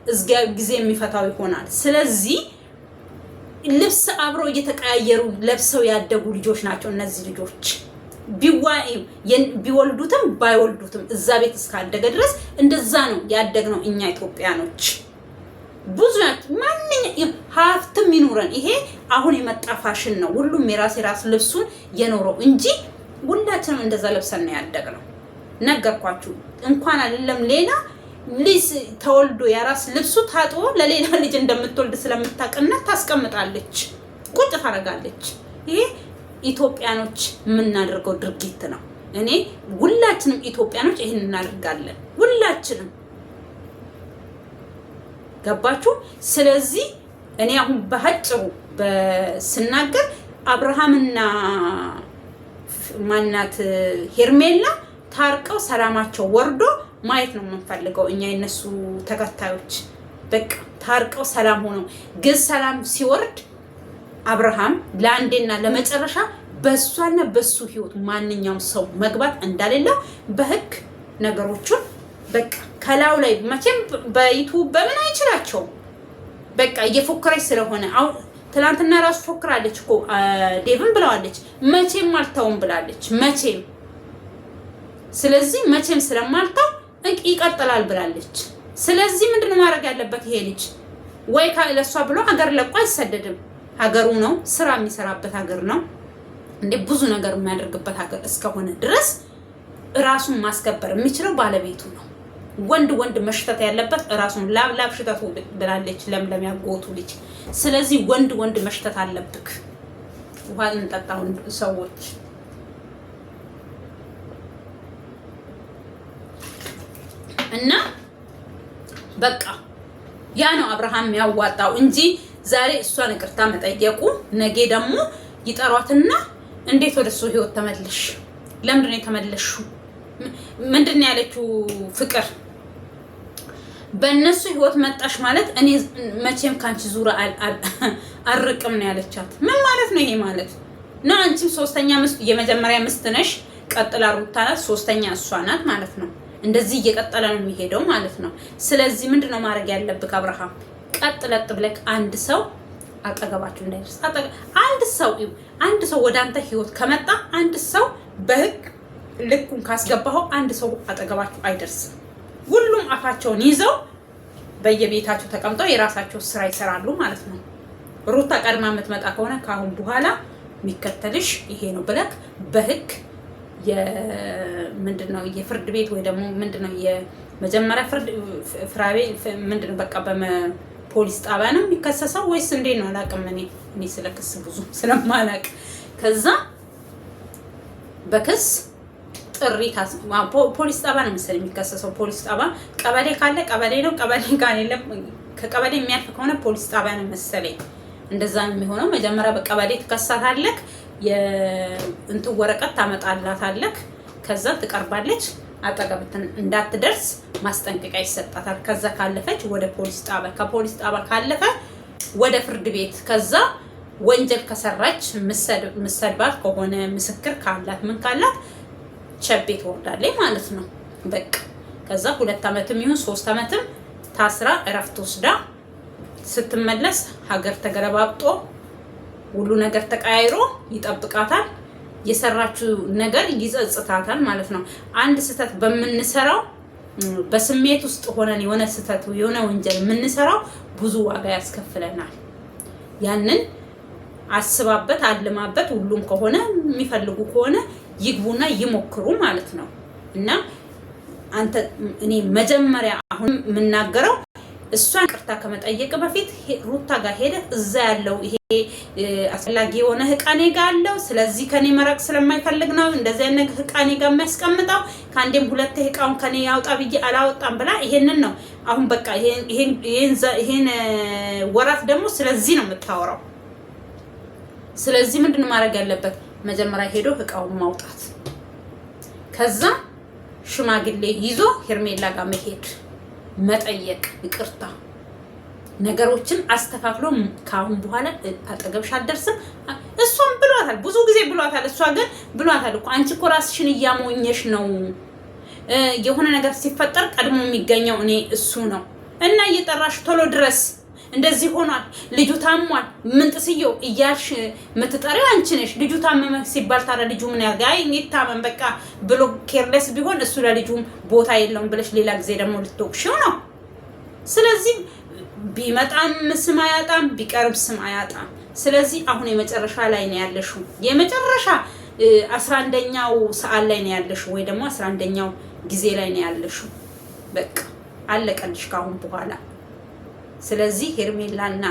እዝጋ ጊዜ የሚፈታው ይሆናል። ስለዚህ ልብስ አብሮ እየተቀያየሩ ለብሰው ያደጉ ልጆች ናቸው እነዚህ ልጆች። ቢወልዱትም ባይወልዱትም እዛ ቤት እስካደገ ድረስ እንደዛ ነው ያደግነው እኛ ኢትዮጵያኖች። ብዙ ማንኛውም ሀብትም ይኑረን ይሄ አሁን የመጣ ፋሽን ነው። ሁሉም የራስ ልብሱን የኖረው እንጂ ሁላችንም እንደዛ ለብሰን ነው ያደግነው። ነገርኳችሁ። እንኳን አይደለም ሌላ ልጅ ተወልዶ የራስ ልብሱ ታጥቦ ለሌላ ልጅ እንደምትወልድ ስለምታውቅነት ታስቀምጣለች፣ ቁጭ ታደርጋለች። ይሄ ኢትዮጵያኖች የምናደርገው ድርጊት ነው። እኔ ሁላችንም ኢትዮጵያኖች ይሄን እናደርጋለን፣ ሁላችንም። ገባችሁ? ስለዚህ እኔ አሁን በአጭሩ በስናገር አብርሃምና ማናት ሄርሜላ ታርቀው ሰላማቸው ወርዶ ማየት ነው የምንፈልገው እኛ የነሱ ተከታዮች። በቃ ታርቀው ሰላም ሆነው ግን ሰላም ሲወርድ አብርሃም ለአንዴና ለመጨረሻ በሷና በሱ ህይወት ማንኛውም ሰው መግባት እንዳሌለው በህግ ነገሮቹን በቃ ከላው ላይ መቼም በዩቲዩብ በምን አይችላቸው። በቃ እየፎከረች ስለሆነ አሁን ትላንትና ራሱ ፎክራለች እኮ ዴቭን ብለዋለች፣ መቼም አልተውም ብላለች፣ መቼም። ስለዚህ መቼም ስለማልተው ይቀጥላል ብላለች። ስለዚህ ምንድነው ማድረግ ያለበት ይሄ ልጅ? ወይ ለሷ ብሎ ሀገር ለቆ አይሰደድም። ሀገሩ ነው፣ ስራ የሚሰራበት ሀገር ነው እንዴ፣ ብዙ ነገር የሚያደርግበት ሀገር እስከሆነ ድረስ ራሱን ማስከበር የሚችለው ባለቤቱ ነው። ወንድ መሽተት ያለበት ራሱን ላብ ሽተቱ ብላለች ለምለም ያጎቱ ልጅ። ስለዚህ ወንድ መሽተት አለብክ። ውሃ እንጠጣው ሰዎች። እና በቃ ያ ነው አብርሃም ያዋጣው እንጂ ዛሬ እሷን ይቅርታ መጠየቁ ነገ ደግሞ ይጠሯትና እንዴት ወደሱ ህይወት ተመለሽ? ለምንድን ነው የተመለሹ? ምንድን ነው ያለችው ፍቅር? በእነሱ ህይወት መጣሽ ማለት እኔ መቼም ካንቺ ዙራ አርቅም ነው ያለቻት። ምን ማለት ነው ይሄ? ማለት ነው አንቺም ሶስተኛ ምስት የመጀመሪያ ምስት ነሽ፣ ቀጥላ ሩታ ናት፣ ሶስተኛ እሷ ናት ማለት ነው። እንደዚህ እየቀጠለ ነው የሚሄደው ማለት ነው። ስለዚህ ምንድነው ማድረግ ያለብክ አብርሃም? ቀጥለጥ ብለክ አንድ ሰው አጠገባችሁ እንዳይደርስ አንድ ሰው ወደ አንተ ህይወት ከመጣ አንድ ሰው በህግ ልኩን ካስገባው አንድ ሰው አጠገባችሁ አይደርስም። ሁሉም አፋቸውን ይዘው በየቤታቸው ተቀምጠው የራሳቸው ስራ ይሰራሉ ማለት ነው። ሩታ ቀድማ የምትመጣ ከሆነ ካሁን በኋላ የሚከተልሽ ይሄ ነው ብለክ በህግ ምንድነው የፍርድ ቤት ወይ ደግሞ ምንድነው የመጀመሪያ ፍራቤ ምንድነው በቃ በፖሊስ ጣቢያ ነው የሚከሰሰው ወይስ እንዴት ነው አላውቅም። እኔ ስለክስ ብዙ ስለማላውቅ ከዛ በክስ ጥሪ ፖሊስ ጣቢያ ነው መሰለኝ የሚከሰሰው። ፖሊስ ጣቢያ ቀበሌ ካለ ቀበሌ ነው፣ ቀበሌ ጋር የለም ከቀበሌ የሚያልፍ ከሆነ ፖሊስ ጣቢያ ነው መሰለኝ እንደዛ ነው የሚሆነው። መጀመሪያ በቀበሌ ትከሳታለክ፣ የእንቱ ወረቀት ታመጣላታለክ፣ ከዛ ትቀርባለች። አጠገብትን እንዳትደርስ ማስጠንቀቂያ ይሰጣታል። ከዛ ካለፈች ወደ ፖሊስ ጣቢያ፣ ከፖሊስ ጣቢያ ካለፈ ወደ ፍርድ ቤት፣ ከዛ ወንጀል ከሰራች ምሰድባት ከሆነ ምስክር ካላት ምን ካላት ቸቤ ትወርዳለች ማለት ነው። በቃ ከዛ 2 አመትም ይሁን 3 አመትም ታስራ እረፍት ወስዳ ስትመለስ ሀገር ተገረባብጦ ሁሉ ነገር ተቀያይሮ ይጠብቃታል። የሰራችው ነገር ይጸጽታታል ማለት ነው። አንድ ስህተት በምንሰራው በስሜት ውስጥ ሆነን የሆነ ስህተት የሆነ ወንጀል የምንሰራው ብዙ ዋጋ ያስከፍለናል። ያንን አስባበት አልማበት ሁሉም ከሆነ የሚፈልጉ ከሆነ ይግቡና ይሞክሩ ማለት ነው። እና አንተ እኔ መጀመሪያ አሁን የምናገረው እሷን ቅርታ ከመጠየቅ በፊት ሩታ ጋር ሄደ እዛ ያለው ይሄ አስፈላጊ የሆነ ህቃኔ ጋር አለው። ስለዚህ ከኔ መረቅ ስለማይፈልግ ነው እንደዚህ አይነት ህቃኔ ጋር የሚያስቀምጠው። ከአንዴም ሁለቴ ህቃውን ከኔ ያውጣ ብዬ አላወጣም ብላ ይሄንን ነው አሁን በቃ ይሄን ወራት ደግሞ ስለዚህ ነው የምታወራው። ስለዚህ ምንድነው ማድረግ ያለበት? መጀመሪያ ሄዶ ህቃውን ማውጣት፣ ከዛ ሽማግሌ ይዞ ሄርሜላ ጋር መሄድ፣ መጠየቅ፣ ይቅርታ ነገሮችን አስተካክሎ ካሁን በኋላ አጠገብሽ አልደርስም። እሷም ብሏታል፣ ብዙ ጊዜ ብሏታል። እሷ ግን ብሏታል እኮ አንቺ እኮ ራስሽን እያሞኘሽ ነው። የሆነ ነገር ሲፈጠር ቀድሞ የሚገኘው እኔ እሱ ነው እና እየጠራሽ ቶሎ ድረስ እንደዚህ ሆኗል፣ ልጁ ታሟል፣ ምን ጥስየው እያልሽ የምትጠሪው አንቺ ነሽ። ልጁ ታመመ ሲባል ታዲያ ልጁ ምን ያርጋ? አይ ይታመም በቃ ብሎ ኬርለስ ቢሆን እሱ ለልጁም ቦታ የለውም ብለሽ ሌላ ጊዜ ደግሞ ልትወቅሽው ነው። ስለዚህ ቢመጣም ስም አያጣም፣ ቢቀርብ ስም አያጣም። ስለዚህ አሁን የመጨረሻ ላይ ነው ያለሽው። የመጨረሻ 11ኛው ሰዓት ላይ ነው ያለሽው ወይ ደግሞ 11ኛው ጊዜ ላይ ነው ያለሽው። በቃ አለቀልሽ ካሁን በኋላ። ስለዚህ ሄርሜላና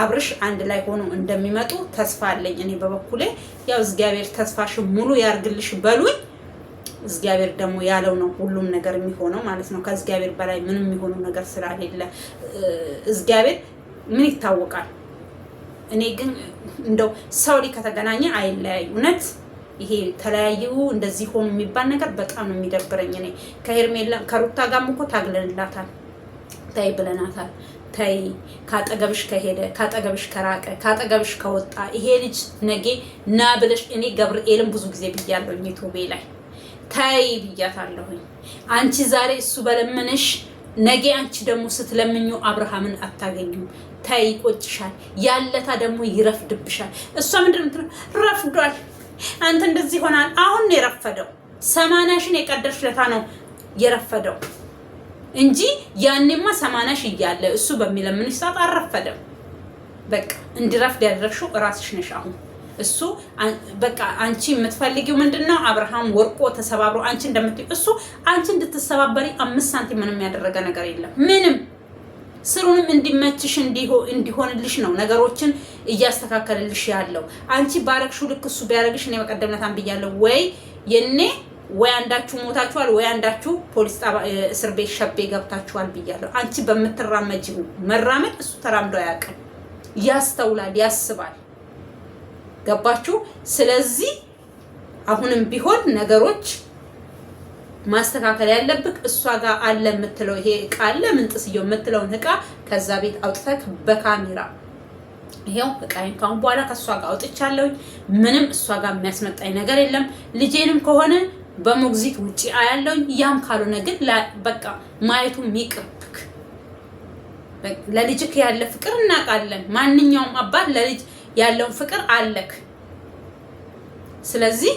አብርሽ አንድ ላይ ሆኖ እንደሚመጡ ተስፋ አለኝ እኔ በበኩሌ። ያው እግዚአብሔር ተስፋሽን ሙሉ ያርግልሽ በሉኝ። እግዚአብሔር ደግሞ ያለው ነው ሁሉም ነገር የሚሆነው ማለት ነው። ከእግዚአብሔር በላይ ምንም የሚሆነው ነገር ስላሌለ እግዚአብሔር ምን ይታወቃል። እኔ ግን እንደው ሰው ላይ ከተገናኘ አይለያዩ። እውነት ይሄ ተለያዩ እንደዚህ ሆኑ የሚባል ነገር በጣም ነው የሚደብረኝ። እኔ ከሄርሜላ ከሩታ ጋርም እኮ ታግለንላታል፣ ታይ ብለናታል። ታይ ካጠገብሽ ከሄደ ካጠገብሽ ከራቀ ካጠገብሽ ከወጣ ይሄ ልጅ ነገ ና ብለሽ እኔ ገብርኤልን ብዙ ጊዜ ብያለሁኝ ዩቲዩብ ላይ ታይ ብያታለሁኝ። አንቺ ዛሬ እሱ በለምንሽ ነገ አንቺ ደግሞ ስትለምኙ አብርሃምን አታገኙም። ታይ ይቆጭሻል፣ ያለታ ደግሞ ይረፍድብሻል። እሷ ምንድነው ረፍዷል፣ አንተ እንደዚህ ሆናል። አሁን ነው የረፈደው። 80ሽን የቀደርሽ ለታ ነው የረፈደው እንጂ ያኔማ 80ሽ እያለ እሱ በሚለምንሽ ሰዓት አልረፈደም። በቃ እንዲረፍድ ያደረግሽው እራስሽ ነሽ። አሁን እሱ በቃ አንቺ የምትፈልጊው ምንድነው? አብርሃም ወርቆ ተሰባብሮ አንቺ እንደምትይ እሱ አንቺ እንድትሰባበሪ 5 ሳንቲም ምንም ያደረገ ነገር የለም። ምንም ስሩንም እንዲመችሽ እንዲሆንልሽ ነው ነገሮችን እያስተካከለልሽ ያለው። አንቺ ባረግሽው ልክ እሱ ቢያረግሽ እኔ በቀደምነታም ብያለሁ ወይ አንዳችሁ ሞታችኋል ወይ አንዳችሁ ፖሊስ ጣቢያ እስር ቤት ሸቤ ገብታችኋል ብያለሁ። አንቺ በምትራመጂው መራመድ እሱ ተራምዶ አያውቅም። ያስተውላል፣ ያስባል። ገባችሁ? ስለዚህ አሁንም ቢሆን ነገሮች ማስተካከል ያለብክ እሷ ጋር አለ የምትለው ይሄ እቃ አለ ምንጥስየው የምትለውን እቃ ከዛ ቤት አውጥተክ በካሜራ ይሄው እቃዬን ካሁን በኋላ ከሷ ጋር አውጥቻለሁ። ምንም እሷ ጋር የሚያስመጣኝ ነገር የለም። ልጄንም ከሆነ በሞግዚት ውጪ አያለሁኝ። ያም ካልሆነ ግን በቃ ማየቱ ይቅርብክ። ለልጅክ ያለ ፍቅር እናውቃለን። ማንኛውም አባት ለልጅ ያለውን ፍቅር አለክ። ስለዚህ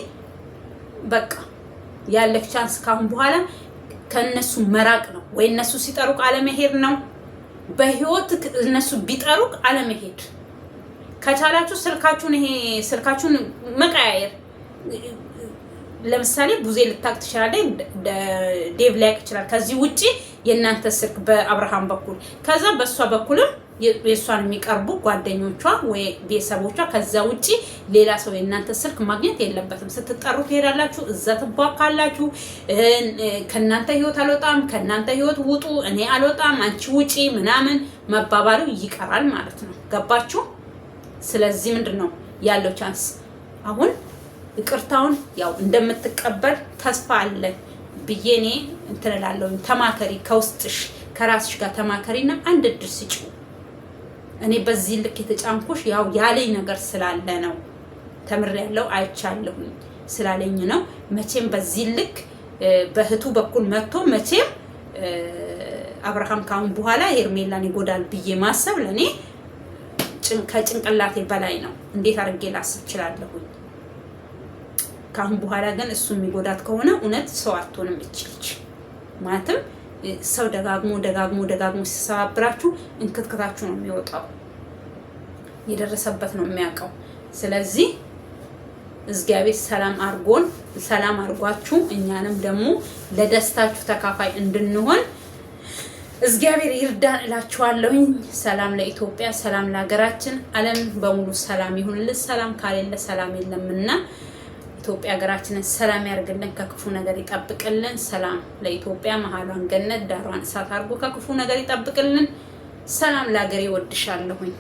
በቃ ያለክ ቻንስ ካሁን በኋላ ከነሱ መራቅ ነው። ወይ እነሱ ሲጠሩ ቃለ መሄድ ነው፣ በህይወት እነሱ ቢጠሩክ አለመሄድ ከቻላችሁ ስልካችሁን መቀያየር ለምሳሌ ቡዜ ልታክ ትችላለህ ዴቭ ላይክ ይችላል ከዚህ ውጪ የእናንተ ስልክ በአብርሃም በኩል ከዛ በሷ በኩልም የሷን የሚቀርቡ ጓደኞቿ ወይ ቤተሰቦቿ ከዛ ውጪ ሌላ ሰው የእናንተ ስልክ ማግኘት የለበትም ስትጠሩ ትሄዳላችሁ እዛ ትባካላችሁ ከናንተ ህይወት አልወጣም ከናንተ ህይወት ውጡ እኔ አልወጣም አንቺ ውጪ ምናምን መባባሉ ይቀራል ማለት ነው ገባችሁ ስለዚህ ምንድነው ያለው ቻንስ አሁን ይቅርታውን ያው እንደምትቀበል ተስፋ አለ ብዬኔ እንትላለው ተማከሪ ከውስጥሽ ከራስሽ ጋር ተማከሪና አንድ እድል ስጪው እኔ በዚህ ልክ የተጫንኩሽ ያው ያለኝ ነገር ስላለ ነው ተምሬያለሁ አይቻለሁ ስላለኝ ነው መቼም በዚህ ልክ በህቱ በኩል መጥቶ መቼም አብርሃም ካሁን በኋላ ሄርሜላን ይጎዳል ብዬ ማሰብ ለኔ ከጭንቅላቴ በላይ ነው እንዴት አድርጌ ላስብ እችላለሁ ካሁን በኋላ ግን እሱ የሚጎዳት ከሆነ እውነት ሰው አትሆንም እችልች ማለትም ሰው ደጋግሞ ሲሰባብራችሁ እንክትክታችሁ ነው የሚወጣው የደረሰበት ነው የሚያውቀው ስለዚህ እግዚአብሔር ሰላም አርጓችሁ እኛንም ደግሞ ለደስታችሁ ተካፋይ እንድንሆን እግዚአብሔር ይርዳን እላችኋለሁ ሰላም ለኢትዮጵያ ሰላም ለሀገራችን ዓለም በሙሉ ሰላም ይሁንልን ሰላም ካሌለ ሰላም የለምና ኢትዮጵያ ሀገራችንን ሰላም ያርግልን ከክፉ ነገር ይጠብቅልን ሰላም ለኢትዮጵያ መሃሏን ገነት ዳሯን እሳት አርጎ ከክፉ ነገር ይጠብቅልን ሰላም ለሀገሬ ወድሻለሁኝ